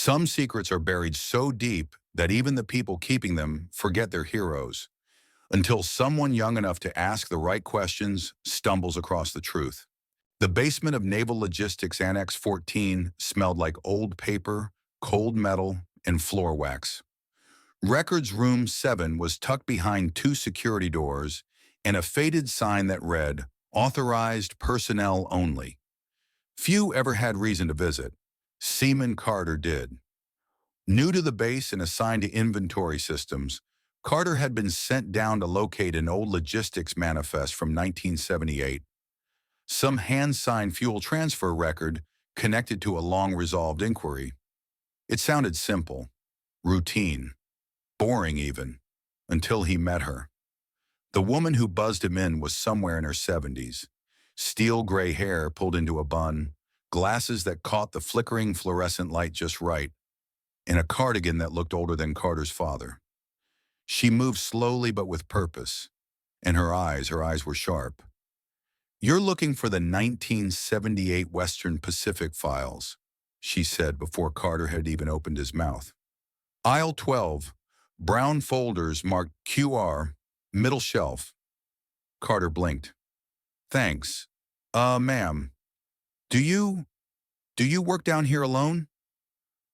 Some secrets are buried so deep that even the people keeping them forget they're heroes, until someone young enough to ask the right questions stumbles across the truth. The basement of Naval Logistics Annex 14 smelled like old paper, cold metal, and floor wax. Records Room 7 was tucked behind two security doors and a faded sign that read, "Authorized personnel only." Few ever had reason to visit. Seaman Carter did. New to the base and assigned to inventory systems, Carter had been sent down to locate an old logistics manifest from 1978, some hand-signed fuel transfer record connected to a long-resolved inquiry. It sounded simple, routine, boring even, until he met her. The woman who buzzed him in was somewhere in her 70s, steel gray hair pulled into a bun, glasses that caught the flickering fluorescent light just right, and a cardigan that looked older than Carter's father. She moved slowly but with purpose, and her eyes were sharp. "You're looking for the 1978 Western Pacific files," she said before Carter had even opened his mouth. "Aisle 12, brown folders marked QR, middle shelf." Carter blinked. "Thanks. Ma'am, do you, do you work down here alone?"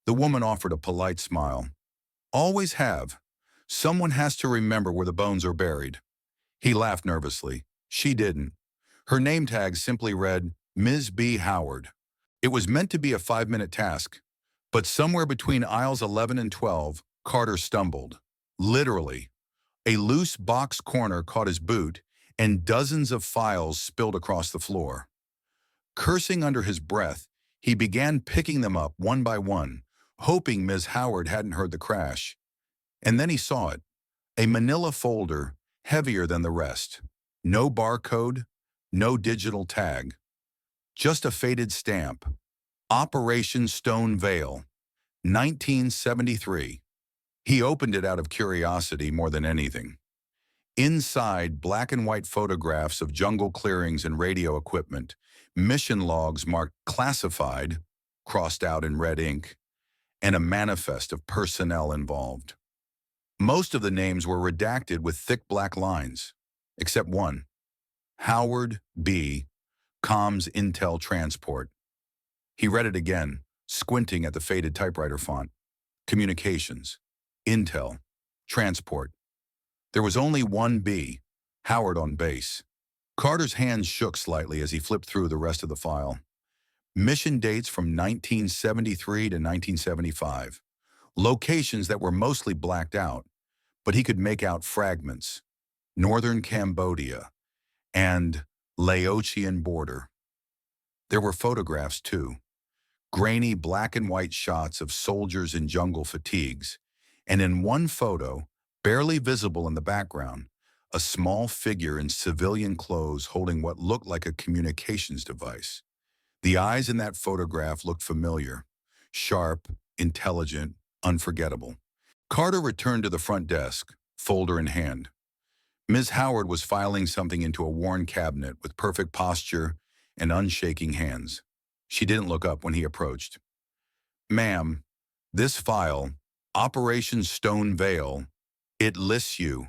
The woman offered a polite smile. "Always have. Someone has to remember where the bones are buried." He laughed nervously. She didn't. Her name tag simply read, Ms. B. Howard. It was meant to be a 5-minute task, but somewhere between aisles 11 and 12, Carter stumbled. Literally. A loose box corner caught his boot, and dozens of files spilled across the floor. Cursing under his breath, he began picking them up one by one, hoping Ms. Howard hadn't heard the crash. And then he saw it. A manila folder, heavier than the rest. No barcode, no digital tag. Just a faded stamp. Operation Stone Veil, 1973. He opened it out of curiosity more than anything. Inside, black and white photographs of jungle clearings and radio equipment, mission logs marked classified, crossed out in red ink, and a manifest of personnel involved. Most of the names were redacted with thick black lines, except one. Howard B. Comms Intel Transport. He read it again, squinting at the faded typewriter font. Communications. Intel. Transport. There was only one B, Howard on base. Carter's hands shook slightly as he flipped through the rest of the file. Mission dates from 1973 to 1975. Locations that were mostly blacked out, but he could make out fragments. Northern Cambodia and Laotian border. There were photographs too. Grainy black and white shots of soldiers in jungle fatigues, and in one photo, barely visible in the background, a small figure in civilian clothes holding what looked like a communications device. The eyes in that photograph looked familiar, sharp, intelligent, unforgettable. Carter returned to the front desk, folder in hand. Ms. Howard was filing something into a worn cabinet with perfect posture and unshaking hands. She didn't look up when he approached. "Ma'am, this file, Operation Stone Veil, it lists you."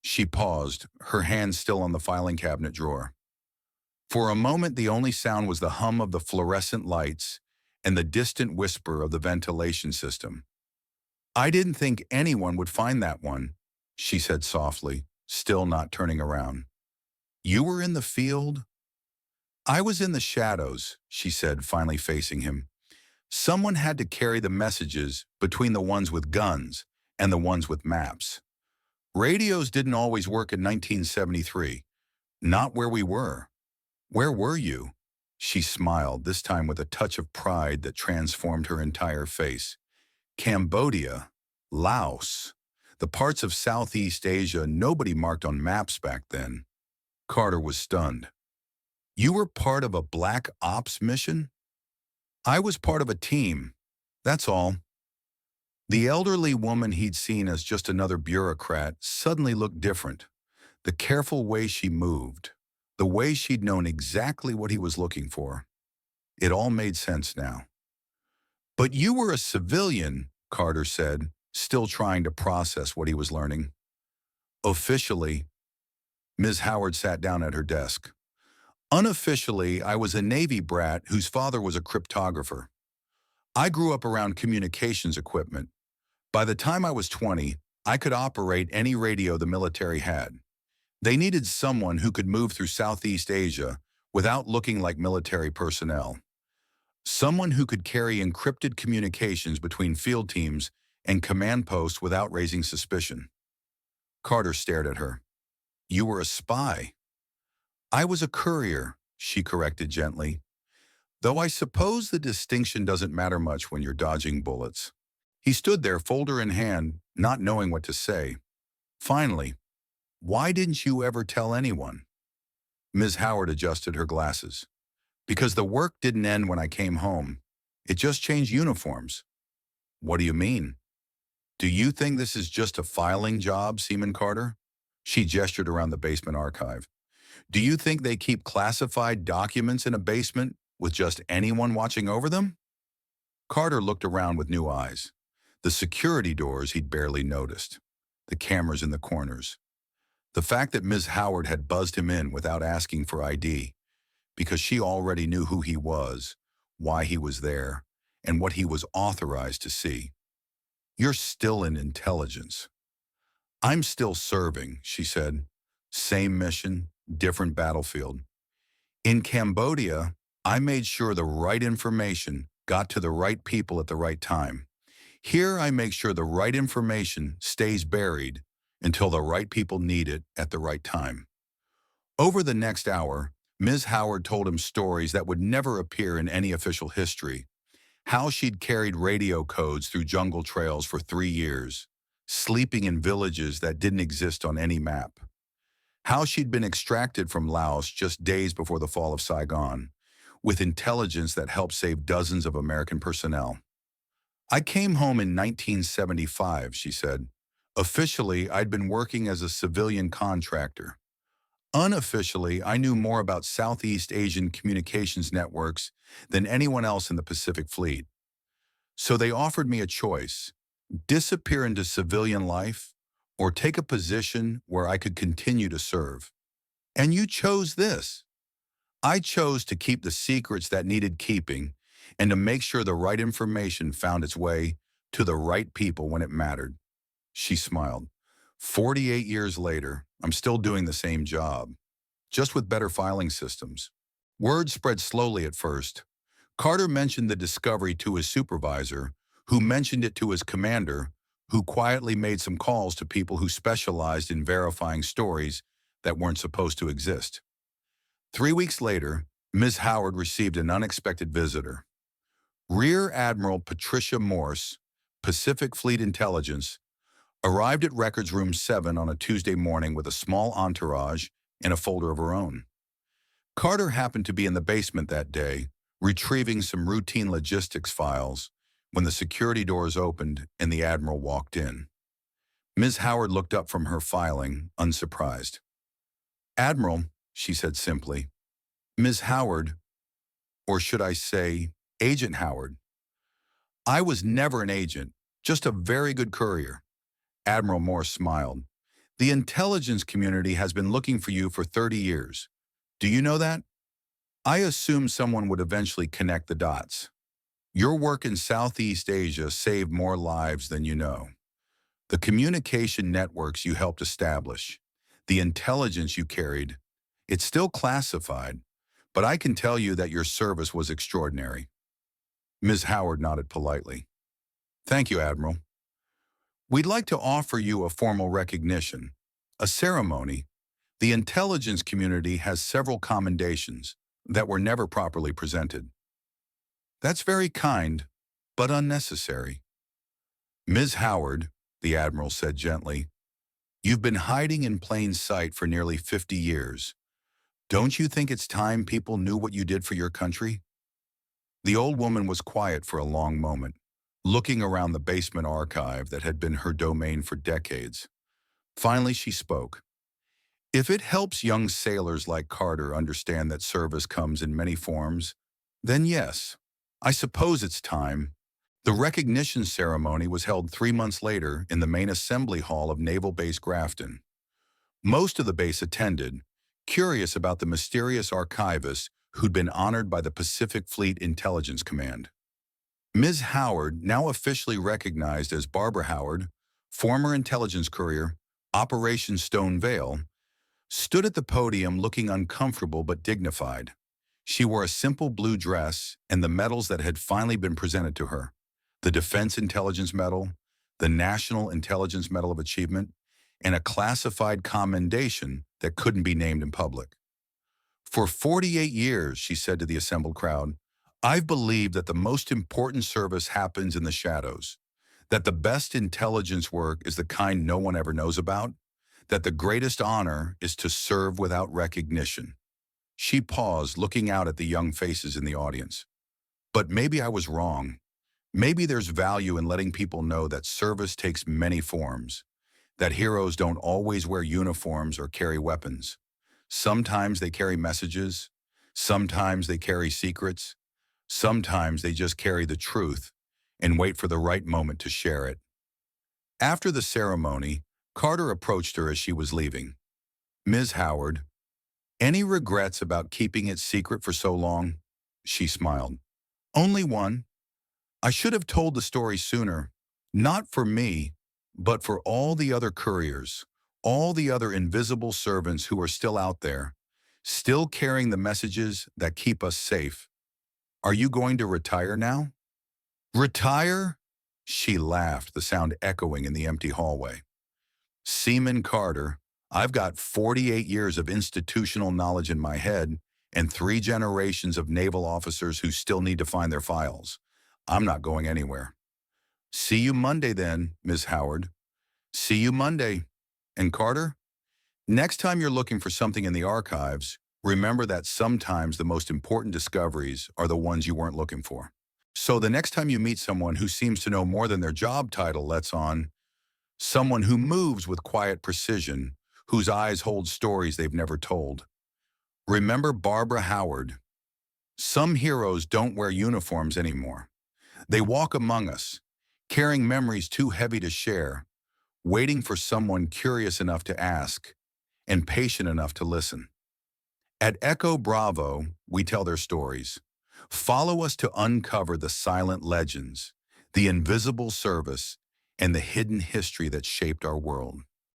She paused, her hand still on the filing cabinet drawer. For a moment, the only sound was the hum of the fluorescent lights and the distant whisper of the ventilation system. "I didn't think anyone would find that one," she said softly, still not turning around. "You were in the field?" "I was in the shadows," she said, finally facing him. "Someone had to carry the messages between the ones with guns and the ones with maps. Radios didn't always work in 1973. Not where we were." "Where were you?" She smiled, this time with a touch of pride that transformed her entire face. "Cambodia, Laos, the parts of Southeast Asia nobody marked on maps back then." Carter was stunned. "You were part of a black ops mission?" "I was part of a team, that's all." The elderly woman he'd seen as just another bureaucrat suddenly looked different. The careful way she moved, the way she'd known exactly what he was looking for. It all made sense now. But you were a civilian, Carter said, still trying to process what he was learning. Officially, Ms. Howard sat down at her desk. Unofficially, I was a Navy brat whose father was a cryptographer. I grew up around communications equipment. By the time I was 20, I could operate any radio the military had. They needed someone who could move through Southeast Asia without looking like military personnel. Someone who could carry encrypted communications between field teams and command posts without raising suspicion. Carter stared at her. You were a spy. I was a courier, she corrected gently. Though I suppose the distinction doesn't matter much when you're dodging bullets. He stood there, folder in hand, not knowing what to say. Finally, why didn't you ever tell anyone? Ms. Howard adjusted her glasses. Because the work didn't end when I came home. It just changed uniforms. What do you mean? Do you think this is just a filing job, Seaman Carter? She gestured around the basement archive. Do you think they keep classified documents in a basement with just anyone watching over them? Carter looked around with new eyes. The security doors he'd barely noticed. The cameras in the corners. The fact that Ms. Howard had buzzed him in without asking for ID, because she already knew who he was, why he was there, and what he was authorized to see. You're still in intelligence. I'm still serving, she said. Same mission, different battlefield. In Cambodia, I made sure the right information got to the right people at the right time. Here, I make sure the right information stays buried until the right people need it at the right time. Over the next hour, Ms. Howard told him stories that would never appear in any official history. How she'd carried radio codes through jungle trails for 3 years, sleeping in villages that didn't exist on any map. How she'd been extracted from Laos just days before the fall of Saigon, with intelligence that helped save dozens of American personnel. I came home in 1975, she said. Officially, I'd been working as a civilian contractor. Unofficially, I knew more about Southeast Asian communications networks than anyone else in the Pacific Fleet. So they offered me a choice: disappear into civilian life or take a position where I could continue to serve. And you chose this. I chose to keep the secrets that needed keeping and to make sure the right information found its way to the right people when it mattered. She smiled. 48 years later, I'm still doing the same job, just with better filing systems. Word spread slowly at first. Carter mentioned the discovery to his supervisor, who mentioned it to his commander, who quietly made some calls to people who specialized in verifying stories that weren't supposed to exist. 3 weeks later, Ms. Howard received an unexpected visitor. Rear Admiral Patricia Morse, Pacific Fleet Intelligence, arrived at Records Room 7 on a Tuesday morning with a small entourage and a folder of her own. Carter happened to be in the basement that day, retrieving some routine logistics files, when the security doors opened and the Admiral walked in. Ms. Howard looked up from her filing, unsurprised. Admiral, she said simply. Ms. Howard, or should I say, Agent Howard. I was never an agent, just a very good courier. Admiral Morse smiled. The intelligence community has been looking for you for 30 years. Do you know that? I assume someone would eventually connect the dots. Your work in Southeast Asia saved more lives than you know. The communication networks you helped establish, the intelligence you carried, it's still classified, but I can tell you that your service was extraordinary. Ms. Howard nodded politely. Thank you, Admiral. We'd like to offer you a formal recognition, a ceremony. The intelligence community has several commendations that were never properly presented. That's very kind, but unnecessary. Ms. Howard, the Admiral said gently, you've been hiding in plain sight for nearly 50 years. Don't you think it's time people knew what you did for your country? The old woman was quiet for a long moment, looking around the basement archive that had been her domain for decades. Finally, she spoke. If it helps young sailors like Carter understand that service comes in many forms, then yes, I suppose it's time. The recognition ceremony was held 3 months later in the main assembly hall of Naval Base Grafton. Most of the base attended, curious about the mysterious archivist who'd been honored by the Pacific Fleet Intelligence Command. Ms. Howard, now officially recognized as Barbara Howard, former intelligence courier, Operation Stone Veil, stood at the podium looking uncomfortable but dignified. She wore a simple blue dress and the medals that had finally been presented to her: the Defense Intelligence Medal, the National Intelligence Medal of Achievement, and a classified commendation that couldn't be named in public. For 48 years, she said to the assembled crowd, I've believed that the most important service happens in the shadows, that the best intelligence work is the kind no one ever knows about, that the greatest honor is to serve without recognition. She paused, looking out at the young faces in the audience. But maybe I was wrong. Maybe there's value in letting people know that service takes many forms, that heroes don't always wear uniforms or carry weapons. Sometimes they carry messages, sometimes they carry secrets, sometimes they just carry the truth and wait for the right moment to share it. After the ceremony, Carter approached her as she was leaving. Ms. Howard, any regrets about keeping it secret for so long? She smiled. Only one. I should have told the story sooner, not for me, but for all the other couriers, all the other invisible servants who are still out there, still carrying the messages that keep us safe. Are you going to retire now? Retire? She laughed, the sound echoing in the empty hallway. Seaman Carter, I've got 48 years of institutional knowledge in my head and 3 generations of naval officers who still need to find their files. I'm not going anywhere. See you Monday then, Ms. Howard. See you Monday. And Carter, next time you're looking for something in the archives, remember that sometimes the most important discoveries are the ones you weren't looking for. So the next time you meet someone who seems to know more than their job title lets on, someone who moves with quiet precision, whose eyes hold stories they've never told, remember Barbara Howard. Some heroes don't wear uniforms anymore. They walk among us, carrying memories too heavy to share, waiting for someone curious enough to ask and patient enough to listen. At Echo Bravo, we tell their stories. Follow us to uncover the silent legends, the invisible service, and the hidden history that shaped our world.